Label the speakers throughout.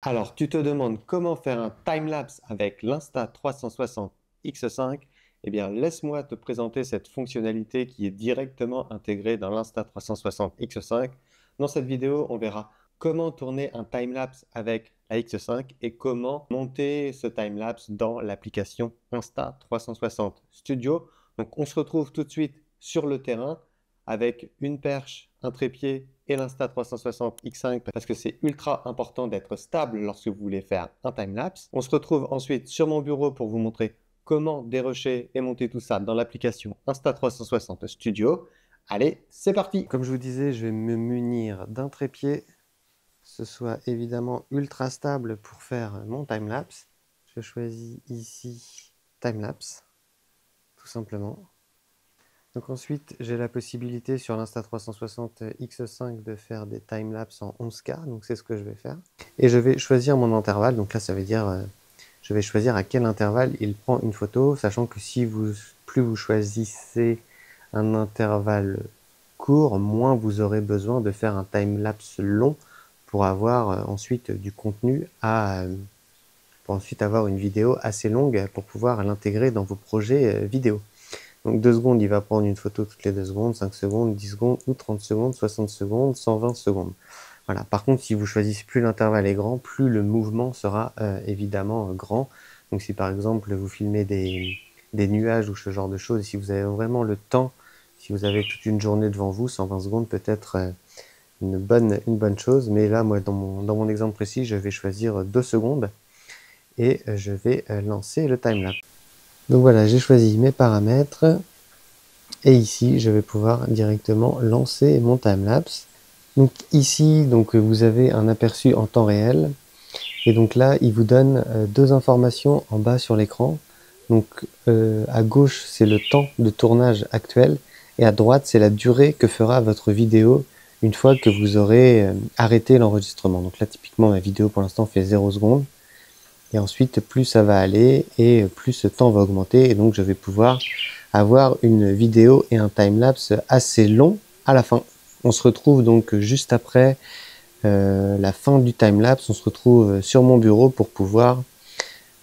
Speaker 1: Alors, tu te demandes comment faire un timelapse avec l'Insta360 X5? Eh bien, laisse-moi te présenter cette fonctionnalité qui est directement intégrée dans l'Insta360 X5. Dans cette vidéo, on verra comment tourner un timelapse avec la X5 et comment monter ce timelapse dans l'application Insta360 Studio. Donc, on se retrouve tout de suite sur le terrain avec une perche, un trépied et l'Insta360 X5 parce que c'est ultra important d'être stable lorsque vous voulez faire un timelapse. On se retrouve ensuite sur mon bureau pour vous montrer comment dérocher et monter tout ça dans l'application Insta360 Studio. Allez, c'est parti! Comme je vous disais, je vais me munir d'un trépied, ce soit évidemment ultra stable pour faire mon timelapse. Je choisis ici timelapse, tout simplement. Donc ensuite, j'ai la possibilité sur l'Insta360 X5 de faire des timelapses en 11K, donc c'est ce que je vais faire. Et je vais choisir mon intervalle, donc là ça veut dire, je vais choisir à quel intervalle il prend une photo, sachant que si plus vous choisissez un intervalle court, moins vous aurez besoin de faire un timelapse long pour avoir ensuite du contenu pour ensuite avoir une vidéo assez longue pour pouvoir l'intégrer dans vos projets vidéo. Donc 2 secondes, il va prendre une photo toutes les 2 secondes, 5 secondes, 10 secondes ou 30 secondes, 60 secondes, 120 secondes. Voilà. Par contre, si vous choisissez plus l'intervalle est grand, plus le mouvement sera évidemment grand. Donc si par exemple vous filmez des nuages ou ce genre de choses, si vous avez vraiment le temps, si vous avez toute une journée devant vous, 120 secondes peut être une bonne chose. Mais là, moi, dans mon exemple précis, je vais choisir 2 secondes et je vais lancer le timelapse. Donc voilà, j'ai choisi mes paramètres. Et ici, je vais pouvoir directement lancer mon timelapse. Donc ici, vous avez un aperçu en temps réel. Et donc là, il vous donne deux informations en bas sur l'écran. Donc à gauche, c'est le temps de tournage actuel. Et à droite, c'est la durée que fera votre vidéo une fois que vous aurez arrêté l'enregistrement. Donc là, typiquement, ma vidéo pour l'instant fait 0 secondes. Et ensuite, plus ça va aller et plus ce temps va augmenter. Et donc, je vais pouvoir avoir une vidéo et un timelapse assez long à la fin. On se retrouve donc juste après la fin du timelapse. On se retrouve sur mon bureau pour pouvoir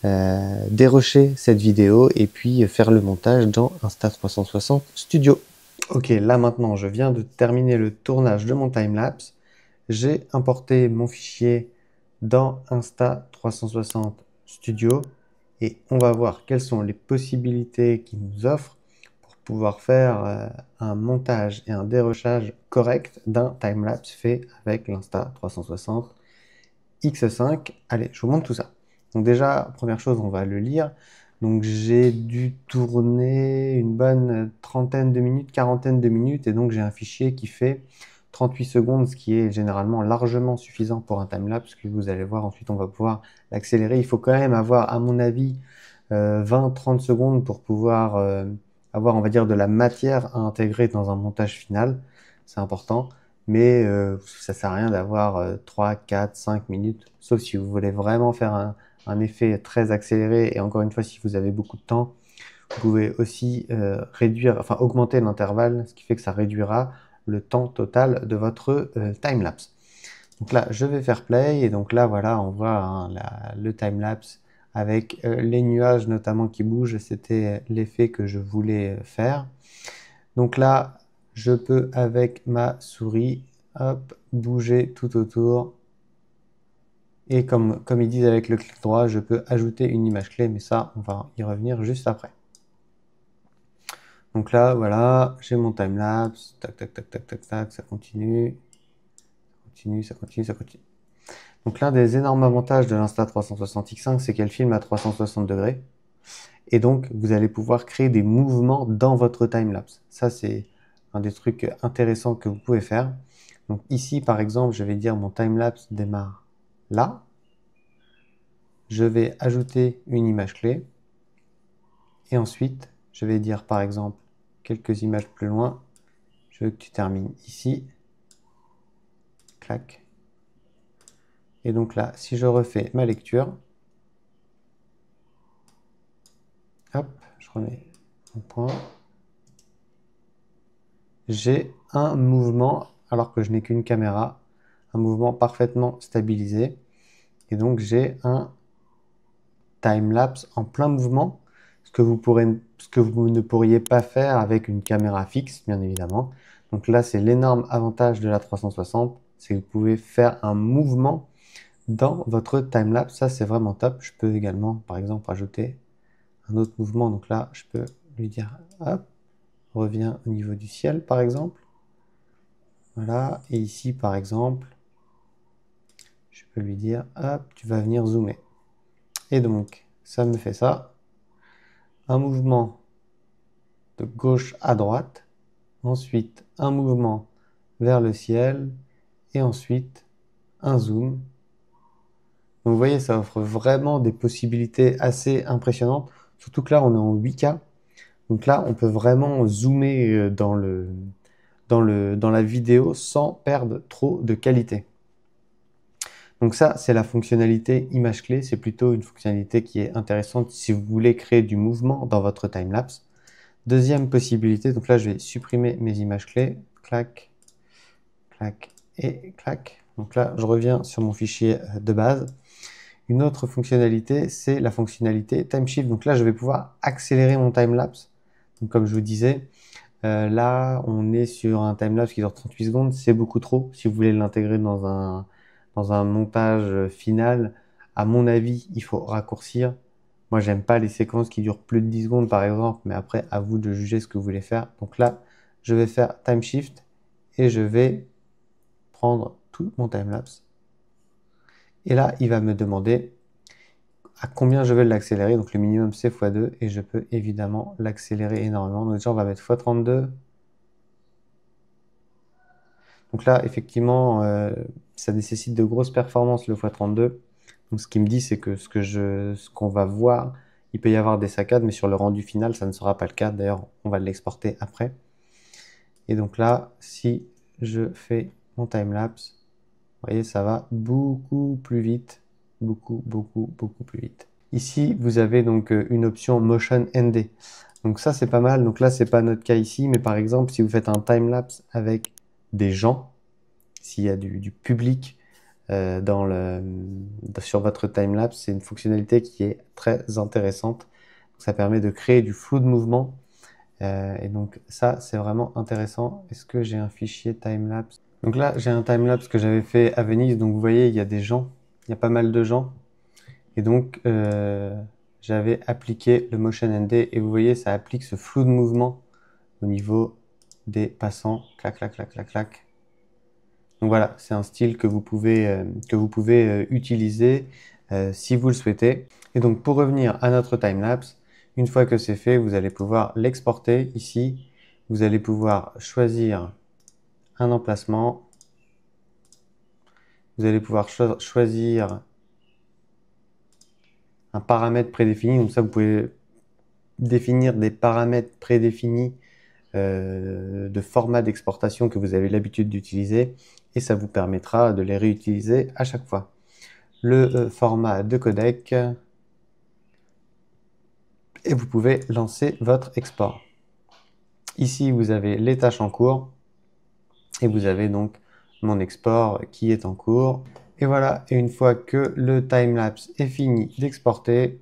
Speaker 1: dérocher cette vidéo et puis faire le montage dans Insta360 Studio. Ok, là maintenant, je viens de terminer le tournage de mon timelapse. J'ai importé mon fichier dans Insta360 Studio et on va voir quelles sont les possibilités qu'il nous offre pour pouvoir faire un montage et un dérochage correct d'un timelapse fait avec l'Insta360 X5. Allez, je vous montre tout ça. Donc déjà, première chose, on va le lire. Donc j'ai dû tourner une bonne trentaine de minutes, quarantaine de minutes, et donc j'ai un fichier qui fait 38 secondes, ce qui est généralement largement suffisant pour un timelapse, que vous allez voir, ensuite on va pouvoir l'accélérer. Il faut quand même avoir, à mon avis, 20-30 secondes pour pouvoir avoir, on va dire, de la matière à intégrer dans un montage final. C'est important. Mais ça sert à rien d'avoir 3, 4, 5 minutes, sauf si vous voulez vraiment faire un effet très accéléré. Et encore une fois, si vous avez beaucoup de temps, vous pouvez aussi augmenter l'intervalle, ce qui fait que ça réduira le temps total de votre timelapse. Donc là, je vais faire play, et donc là, voilà, on voit hein, le timelapse avec les nuages notamment qui bougent. C'était l'effet que je voulais faire. Donc là, je peux, avec ma souris, hop, bouger tout autour. Et comme ils disent avec le clic droit, je peux ajouter une image clé, mais ça, on va y revenir juste après. Donc là, voilà, j'ai mon timelapse. Tac, tac, tac, tac, tac, tac, ça continue. Ça continue, ça continue, ça continue. Donc l'un des énormes avantages de l'Insta360 X5, c'est qu'elle filme à 360 degrés. Et donc, vous allez pouvoir créer des mouvements dans votre timelapse. Ça, c'est un des trucs intéressants que vous pouvez faire. Donc ici, par exemple, je vais dire mon timelapse démarre là. Je vais ajouter une image clé. Et ensuite, je vais dire, par exemple, quelques images plus loin, je veux que tu termines ici. Clac. Et donc là, si je refais ma lecture, hop, je remets mon point. J'ai un mouvement, alors que je n'ai qu'une caméra, un mouvement parfaitement stabilisé. Et donc, j'ai un time-lapse en plein mouvement, ce que vous ne pourriez pas faire avec une caméra fixe, bien évidemment. Donc là, c'est l'énorme avantage de la 360, c'est que vous pouvez faire un mouvement dans votre time-lapse. Ça, c'est vraiment top. Je peux également, par exemple, rajouter un autre mouvement. Donc là, je peux lui dire, hop, reviens au niveau du ciel, par exemple. Voilà. Et ici, par exemple, je peux lui dire, hop, tu vas venir zoomer. Et donc, ça me fait ça. Un mouvement de gauche à droite. Ensuite, un mouvement vers le ciel. Et ensuite, un zoom. Donc, vous voyez, ça offre vraiment des possibilités assez impressionnantes. Surtout que là, on est en 8K. Donc là, on peut vraiment zoomer dans la vidéo sans perdre trop de qualité. Donc ça, c'est la fonctionnalité image clé. C'est plutôt une fonctionnalité qui est intéressante si vous voulez créer du mouvement dans votre timelapse. Deuxième possibilité, donc là, je vais supprimer mes images clés. Clac, clac et clac. Donc là, je reviens sur mon fichier de base. Une autre fonctionnalité, c'est la fonctionnalité Timeshift. Donc là, je vais pouvoir accélérer mon timelapse. Donc comme je vous disais, là, on est sur un timelapse qui dure 38 secondes. C'est beaucoup trop. Si vous voulez l'intégrer dans un montage final, à mon avis, il faut raccourcir. Moi, j'aime pas les séquences qui durent plus de 10 secondes, par exemple. Mais après, à vous de juger ce que vous voulez faire. Donc là, je vais faire Timeshift et je vais prendre tout mon timelapse. Et là, il va me demander à combien je vais l'accélérer. Donc le minimum, c'est x2. Et je peux évidemment l'accélérer énormément. Donc déjà, on va mettre x32. Donc là, effectivement, ça nécessite de grosses performances le x32. Donc ce qui me dit, c'est que ce qu'on va voir, il peut y avoir des saccades, mais sur le rendu final, ça ne sera pas le cas. D'ailleurs, on va l'exporter après. Et donc là, si je fais mon timelapse, vous voyez, ça va beaucoup plus vite. Beaucoup plus vite. Ici, vous avez donc une option Motion ND. Donc ça, c'est pas mal. Donc là, c'est pas notre cas ici, mais par exemple, si vous faites un timelapse avec des gens, s'il y a du public sur votre timelapse, c'est une fonctionnalité qui est très intéressante. Ça permet de créer du flou de mouvement. Et donc ça, c'est vraiment intéressant. Est-ce que j'ai un fichier timelapse? Donc là, j'ai un timelapse que j'avais fait à Venise. Donc vous voyez, il y a des gens. Il y a pas mal de gens. Et donc, j'avais appliqué le Motion ND. Et vous voyez, ça applique ce flou de mouvement au niveau des passants. Clac, clac, clac, clac, clac. Donc voilà, c'est un style que vous pouvez utiliser si vous le souhaitez. Et donc pour revenir à notre timelapse, une fois que c'est fait, vous allez pouvoir l'exporter ici. Vous allez pouvoir choisir un emplacement. Vous allez pouvoir choisir un paramètre prédéfini. Donc ça, vous pouvez définir des paramètres prédéfinis de format d'exportation que vous avez l'habitude d'utiliser et ça vous permettra de les réutiliser à chaque fois. Le format de codec et vous pouvez lancer votre export. Ici, vous avez les tâches en cours et vous avez donc mon export qui est en cours. Et voilà, et une fois que le timelapse est fini d'exporter,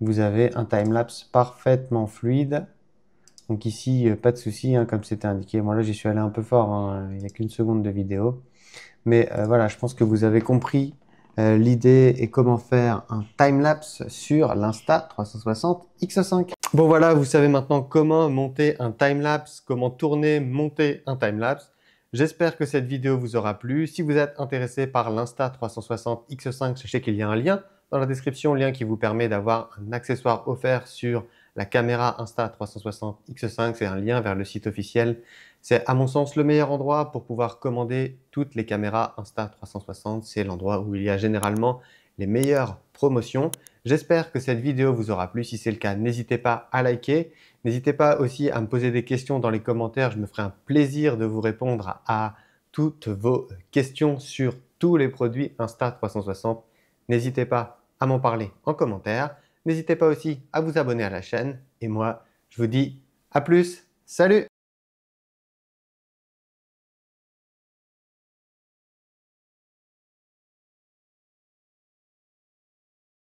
Speaker 1: vous avez un timelapse parfaitement fluide. Donc ici, pas de souci, hein, comme c'était indiqué. Moi là, j'y suis allé un peu fort, hein, il n'y a qu'une seconde de vidéo. Mais voilà, je pense que vous avez compris l'idée et comment faire un timelapse sur l'Insta360X5. Bon voilà, vous savez maintenant comment monter un timelapse, comment tourner, monter un timelapse. J'espère que cette vidéo vous aura plu. Si vous êtes intéressé par l'Insta360X5, sachez qu'il y a un lien dans la description, lien qui vous permet d'avoir un accessoire offert sur la caméra Insta360X5. C'est un lien vers le site officiel. C'est à mon sens le meilleur endroit pour pouvoir commander toutes les caméras Insta360. C'est l'endroit où il y a généralement les meilleures promotions. J'espère que cette vidéo vous aura plu. Si c'est le cas, n'hésitez pas à liker. N'hésitez pas aussi à me poser des questions dans les commentaires. Je me ferai un plaisir de vous répondre à toutes vos questions sur tous les produits Insta360. N'hésitez pas à m'en parler en commentaire. N'hésitez pas aussi à vous abonner à la chaîne. Et moi, je vous dis à plus. Salut!